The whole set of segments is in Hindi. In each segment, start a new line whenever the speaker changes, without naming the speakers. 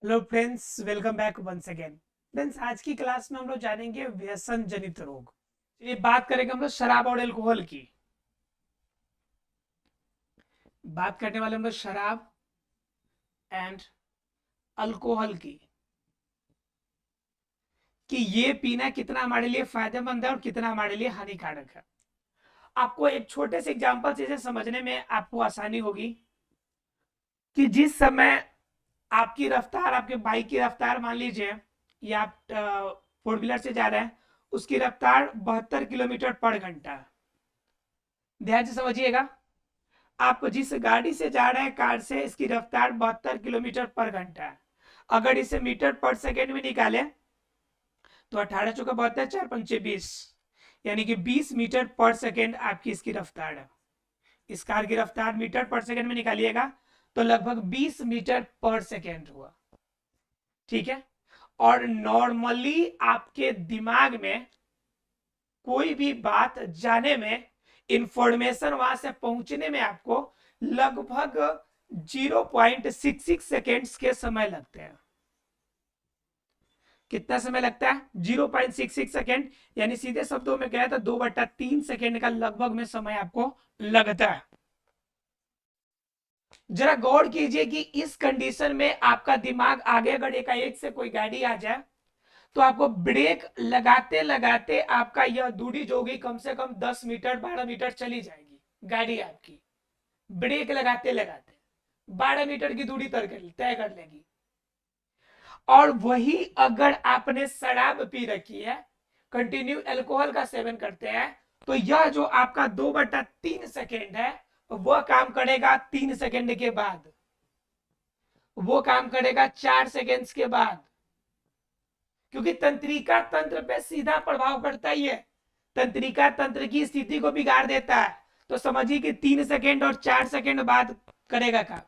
Hello friends, welcome back once again. Friends, आज की क्लास में हम लोग जानेंगे व्यसन जनित रोग। ये बात करेंगे हम लोग शराब और अल्कोहल की। बात करने वाले हम लोग शराब एंड अल्कोहल की कि ये पीना कितना हमारे लिए फायदेमंद है और कितना हमारे लिए हानिकारक है। आपको एक छोटे से एग्जांपल से इसे समझने में आपको आसानी होगी कि जिस समय आपकी रफ्तार, आपके बाइक की रफ्तार मान लीजिए, या आप फोर व्हीलर से जा रहे हैं, उसकी रफ्तार 72 किलोमीटर पर घंटा है। ध्यान से समझिएगा, आप जिस गाड़ी से जा रहे हैं, कार से, इसकी रफ्तार 72 किलोमीटर पर घंटा है। अगर इसे मीटर पर सेकेंड में निकाले तो 18 × 4 = 72, 4 × 5 = 20, यानी कि 20 मीटर पर सेकेंड आपकी इसकी रफ्तार है। इस कार की रफ्तार मीटर पर सेकेंड में निकालिएगा तो लगभग 20 मीटर पर सेकेंड हुआ। ठीक है। और नॉर्मली आपके दिमाग में कोई भी बात जाने में, इंफॉर्मेशन वहां से पहुंचने में आपको लगभग 0.66 सेकेंड्स के समय लगते हैं। कितना समय लगता है? 0.66 सेकेंड, यानी सीधे शब्दों में गया तो 2/3 सेकेंड का लगभग में समय आपको लगता है। जरा गौर कीजिए कि इस कंडीशन में आपका दिमाग आगे, अगर एकाएक से कोई गाड़ी आ जाए तो आपको ब्रेक लगाते लगाते आपका यह दूरी जो होगी कम से कम 10 मीटर 12 मीटर चली जाएगी गाड़ी आपकी। ब्रेक लगाते लगाते 12 मीटर की दूरी तय कर लेगी। और वही अगर आपने शराब पी रखी है, कंटिन्यू अल्कोहल का सेवन करते हैं, तो यह जो आपका 2/3 सेकेंड है, वह काम करेगा 3 सेकेंड के बाद, वो काम करेगा 4 सेकेंड्स के बाद, क्योंकि तंत्रिका तंत्र पे सीधा प्रभाव करता ही है। तंत्रिका तंत्र की स्थिति को बिगाड़ देता है। तो समझिए कि 3 सेकेंड और 4 सेकेंड बाद करेगा काम।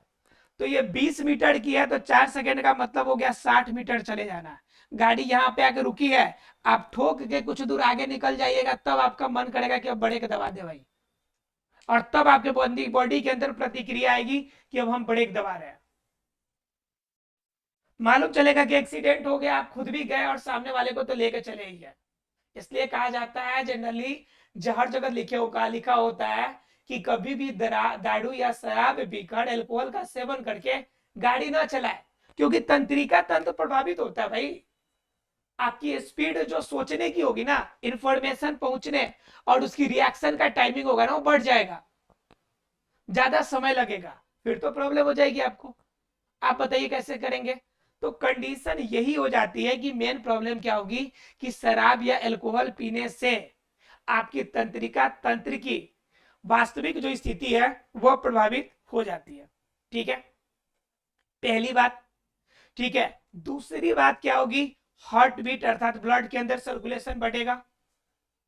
तो ये 20 मीटर की है तो 4 सेकेंड का मतलब हो गया 60 मीटर चले जाना। गाड़ी यहाँ पे आके रुकी है, आप ठोक के कुछ दूर आगे निकल जाइएगा, तब आपका मन करेगा कि अब ब्रेक दबा दे भाई। और तब आपके बॉडी के अंदर प्रतिक्रिया आएगी कि अब हम ब्रेक दबा रहे हैं। मालूम चलेगा कि एक्सीडेंट हो गया, आप खुद भी गए और सामने वाले को तो लेके चले ही गए। इसलिए कहा जाता है, जनरली हर जगह लिखा होता है कि कभी भी दारू या शराब पीकर, अल्कोहल का सेवन करके गाड़ी ना चलाए, क्योंकि तंत्रिका तंत्र प्रभावित होता है भाई। आपकी स्पीड जो सोचने की होगी ना, इंफॉर्मेशन पहुंचने और उसकी रिएक्शन का टाइमिंग होगा ना, वो बढ़ जाएगा, ज्यादा समय लगेगा, फिर तो प्रॉब्लम हो जाएगी आपको। आप बताइए कैसे करेंगे? तो कंडीशन यही हो जाती है कि मेन प्रॉब्लम क्या होगी कि शराब या अल्कोहल पीने से आपकी तंत्रिका तंत्र की वास्तविक जो स्थिति है वह प्रभावित हो जाती है। ठीक है, पहली बात। ठीक है, दूसरी बात क्या होगी? हार्ट बीट अर्थात ब्लड के अंदर सर्कुलेशन बढ़ेगा।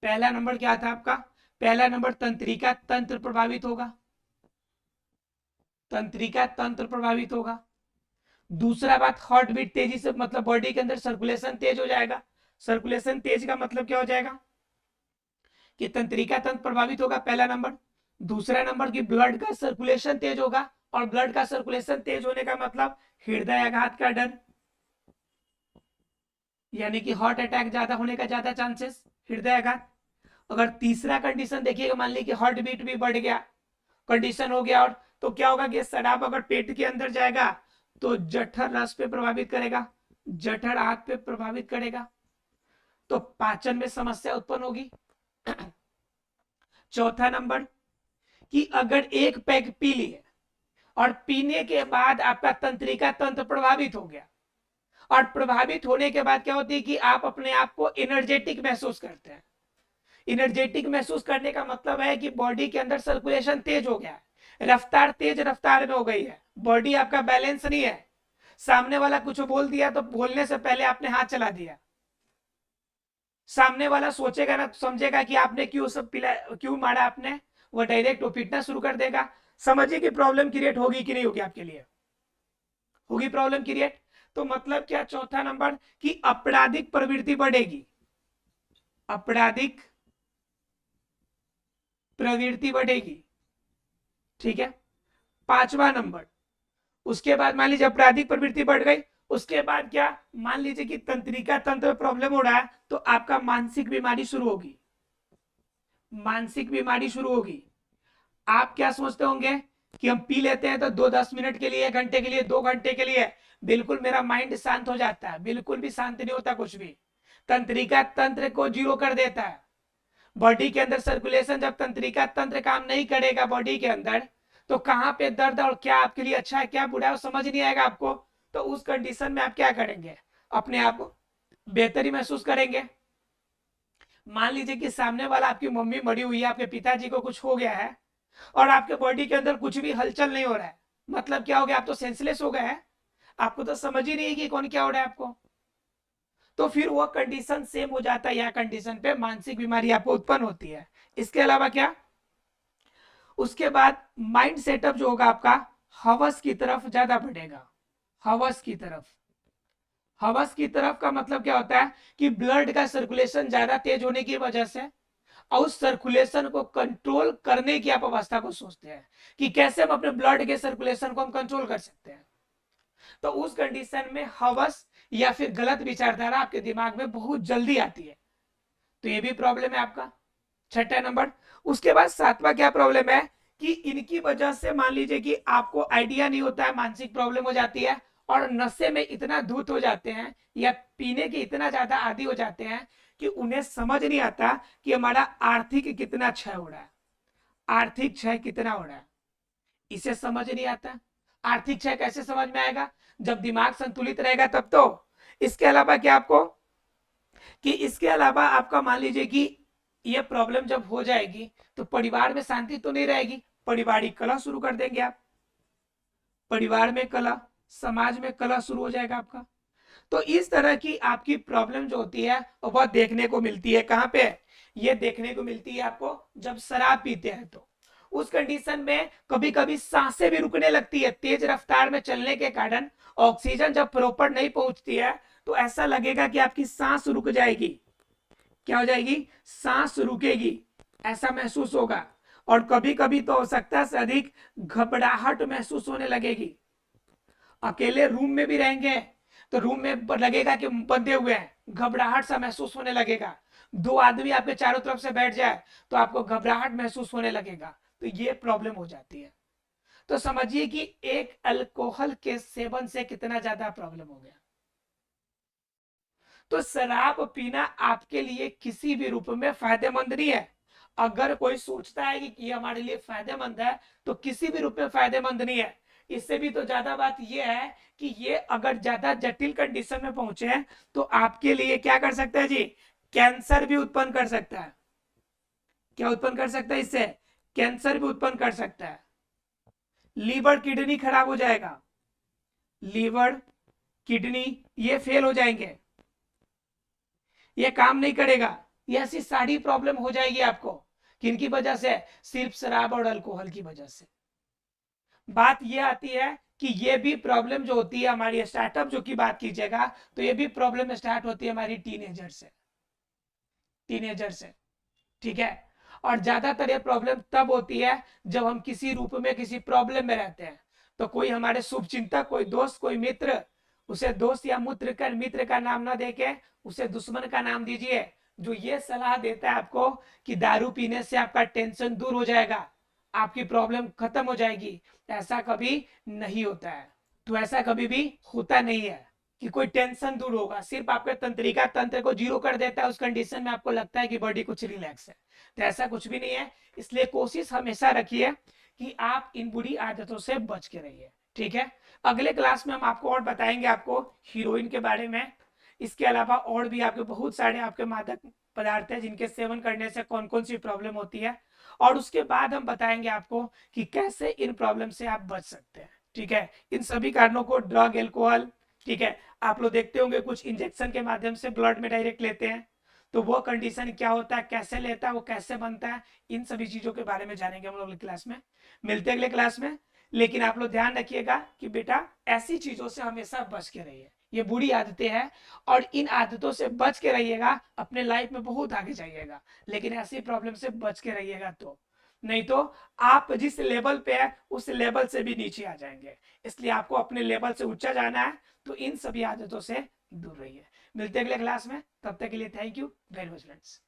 पहला नंबर क्या था आपका? पहला नंबर तंत्रिका तंत्र प्रभावित होगा, तंत्रिका तंत्र प्रभावित होगा। दूसरा बात, हार्ट बीट तेजी से, मतलब बॉडी के अंदर सर्कुलेशन तेज हो जाएगा। सर्कुलेशन तेज का मतलब क्या हो जाएगा कि तंत्रिका तंत्र प्रभावित होगा, पहला नंबर। दूसरा नंबर की ब्लड का सर्कुलेशन तेज होगा, और ब्लड का सर्कुलेशन तेज होने का मतलब हृदय आघात का डर, यानी कि हार्ट अटैक ज्यादा होने का ज्यादा चांसेस, हृदय आघात। अगर तीसरा कंडीशन देखिएगा, मान ली कि हार्ट बीट भी बढ़ गया, कंडीशन हो गया, और तो क्या होगा कि शराब अगर पेट के अंदर जाएगा तो जठर रस पे प्रभावित करेगा, जठर आंत पे प्रभावित करेगा, तो पाचन में समस्या उत्पन्न होगी। चौथा नंबर कि अगर एक पैग पी लिए और पीने के बाद आपका तंत्रिका तंत्र प्रभावित हो गया, और प्रभावित होने के बाद क्या होती है कि आप अपने आप को एनर्जेटिक महसूस करते हैं। एनर्जेटिक महसूस करने का मतलब है कि बॉडी के अंदर सर्कुलेशन तेज हो गया है, रफ्तार तेज रफ्तार में हो गई है, बॉडी आपका बैलेंस नहीं है। सामने वाला कुछ बोल दिया तो बोलने से पहले आपने हाथ चला दिया, सामने वाला सोचेगा ना, समझेगा कि आपने क्यों सब पिला, क्यों मारा आपने, वो डायरेक्ट वो पीटना शुरू कर देगा। समझिए कि प्रॉब्लम क्रिएट होगी कि नहीं होगी आपके लिए? होगी प्रॉब्लम क्रिएट। तो मतलब क्या? चौथा नंबर कि आपराधिक प्रवृत्ति बढ़ेगी, आपराधिक प्रवृत्ति बढ़ेगी। ठीक है, पांचवा नंबर, उसके बाद मान लीजिए आपराधिक प्रवृत्ति बढ़ गई, उसके बाद क्या, मान लीजिए कि तंत्रिका तंत्र में प्रॉब्लम हो रहा है, तो आपका मानसिक बीमारी शुरू होगी, मानसिक बीमारी शुरू होगी। आप क्या सोचते होंगे कि हम पी लेते हैं तो 2-10 मिनट के लिए, 1 घंटे के लिए, 2 घंटे के लिए बिल्कुल मेरा माइंड शांत हो जाता है, बिल्कुल भी शांत नहीं होता कुछ भी। तंत्रिका तंत्र को जीरो कर देता है। बॉडी के अंदर सर्कुलेशन, जब तंत्रिका तंत्र काम नहीं करेगा बॉडी के अंदर, तो कहां पे दर्द और क्या आपके लिए अच्छा है क्या बुरा है समझ नहीं आएगा आपको। तो उस कंडीशन में आप क्या करेंगे, अपने आप को बेहतरी महसूस करेंगे। मान लीजिए कि सामने वाला आपकी मम्मी मरी हुई है, आपके पिताजी को कुछ हो गया है और आपके बॉडी के अंदर कुछ भी हलचल नहीं हो रहा है, मतलब क्या हो गया, आप तो सेंसलेस हो गए हैं, आपको तो समझ ही नहीं है कि कौन क्या हो रहा है आपको। तो फिर वो कंडीशन सेम हो जाता है, या कंडीशन पे मानसिक बीमारी आपको उत्पन्न होती है। इसके अलावा क्या, उसके बाद माइंड सेटअप जो होगा आपका हवस की तरफ ज्यादा बढ़ेगा। हवस की तरफ, हवस की तरफ का मतलब क्या होता है कि ब्लड का सर्कुलेशन ज्यादा तेज होने की वजह से, और उस सर्कुलेशन को कंट्रोल करने की आप अवस्था को सोचते हैं कि कैसे हम अपने ब्लड के सर्कुलेशन को हम कंट्रोल कर सकते हैं। तो उस कंडीशन में हवस या फिर गलत विचारधारा आपके दिमाग में बहुत जल्दी आती है, तो ये भी प्रॉब्लम है आपका, छठा नंबर। उसके बाद सातवां क्या प्रॉब्लम है कि इनकी वजह से मान लीजिए कि आपको आइडिया नहीं होता है, मानसिक प्रॉब्लम हो जाती है, और नशे में इतना धूत हो जाते हैं या पीने के इतना ज्यादा आदी हो जाते हैं कि उन्हें समझ नहीं आता कि हमारा आर्थिक कितना क्षय हो रहा है, आर्थिक क्षय कितना हो रहा है, इसे समझ नहीं आता। आर्थिक क्षय कैसे समझ में आएगा, जब दिमाग संतुलित रहेगा तब तो। इसके अलावा क्या आपको, कि इसके अलावा आपका मान लीजिए कि ये प्रॉब्लम जब हो जाएगी तो परिवार में शांति तो नहीं रहेगी, पारिवारिक कलह शुरू कर देंगे आप, परिवार में कलह, समाज में कलह शुरू हो जाएगा आपका। तो इस तरह की आपकी प्रॉब्लम जो होती है वो बहुत देखने को मिलती है, कहां पे, ये देखने को मिलती है आपको जब शराब पीते हैं। तो उस कंडीशन में कभी कभी सांसें भी रुकने लगती है, तेज रफ्तार में चलने के कारण ऑक्सीजन जब प्रॉपर नहीं पहुंचती है तो ऐसा लगेगा कि आपकी सांस रुक जाएगी, क्या हो जाएगी, सांस रुकेगी, ऐसा महसूस होगा। और कभी कभी तो हो सकता है अधिक घबराहट महसूस होने लगेगी। अकेले रूम में भी रहेंगे तो रूम में लगेगा कि बंधे हुए हैं, घबराहट सा महसूस होने लगेगा। 2 आदमी आपके चारों तरफ से बैठ जाए तो आपको घबराहट महसूस होने लगेगा, तो ये प्रॉब्लम हो जाती है। तो समझिए कि एक अल्कोहल के सेवन से कितना ज्यादा प्रॉब्लम हो गया। तो शराब पीना आपके लिए किसी भी रूप में फायदेमंद नहीं है। अगर कोई सोचता है कि ये हमारे लिए फायदेमंद है तो किसी भी रूप में फायदेमंद नहीं है। इससे भी तो ज्यादा बात यह है कि ये अगर ज्यादा जटिल कंडीशन में पहुंचे हैं तो आपके लिए क्या कर सकता है जी, कैंसर भी उत्पन्न कर सकता है। क्या उत्पन्न कर सकता है, इससे कैंसर भी उत्पन्न कर सकता है। लीवर किडनी खराब हो जाएगा, लीवर किडनी ये फेल हो जाएंगे, ये काम नहीं करेगा। ये ऐसी सारी प्रॉब्लम हो जाएगी आपको, किनकी वजह से, सिर्फ शराब और अल्कोहल की वजह से। बात ये आती है कि ये भी प्रॉब्लम जो होती है हमारी, स्टार्टअप जो की बात कीजिएगा तो ये भी प्रॉब्लम स्टार्ट होती है हमारी टीनेजर से, टीनेजर से, ठीक है। और ज्यादातर ये प्रॉब्लम तब होती है जब हम किसी रूप में किसी प्रॉब्लम में रहते हैं, तो कोई हमारे शुभ चिंतक, कोई दोस्त, कोई मित्र, उसे दोस्त या मित्र का नाम ना देके उसे दुश्मन का नाम दीजिए, जो ये सलाह देता है आपको कि दारू पीने से आपका टेंशन दूर हो जाएगा, आपकी प्रॉब्लम खत्म हो जाएगी। ऐसा कभी नहीं होता है। तो ऐसा कभी भी होता नहीं है कि कोई टेंशन दूर होगा, सिर्फ आपके तंत्रिका तंत्र को जीरो कर देता है। उस कंडीशन में आपको लगता है कि बॉडी कुछ रिलैक्स है, तो ऐसा कुछ भी नहीं है। इसलिए कोशिश हमेशा रखिए कि आप इन बुरी आदतों से बच के रहिए, ठीक है। अगले क्लास में हम आपको और बताएंगे आपको हीरोइन के बारे में। इसके अलावा और भी आपके बहुत सारे आपके मादक पदार्थ है जिनके सेवन करने से कौन कौन सी प्रॉब्लम होती है, और उसके बाद हम बताएंगे आपको कि कैसे इन प्रॉब्लम से आप बच सकते हैं, ठीक है। इन सभी कारणों को, ड्रग, एल्कोहल, ठीक है, आप लोग देखते होंगे कुछ इंजेक्शन के माध्यम से ब्लड में डायरेक्ट लेते हैं, तो वो कंडीशन क्या होता है, कैसे लेता है, वो कैसे बनता है, इन सभी चीजों के बारे में जानेंगे हम लोग अगले क्लास में। मिलते हैं अगले क्लास में। लेकिन आप लोग ध्यान रखिएगा कि बेटा ऐसी चीजों से हमेशा बच के रहिए, ये बुरी आदतें हैं और इन आदतों से बच के रहिएगा, अपने लाइफ में बहुत आगे जाइएगा। लेकिन ऐसी प्रॉब्लम से बच के रहिएगा तो नहीं तो आप जिस लेवल पे है उस लेवल से भी नीचे आ जाएंगे। इसलिए आपको अपने लेवल से ऊंचा जाना है, तो इन सभी आदतों से दूर रहिए। मिलते हैं अगले क्लास में, तब तक के लिए thank you very much friends.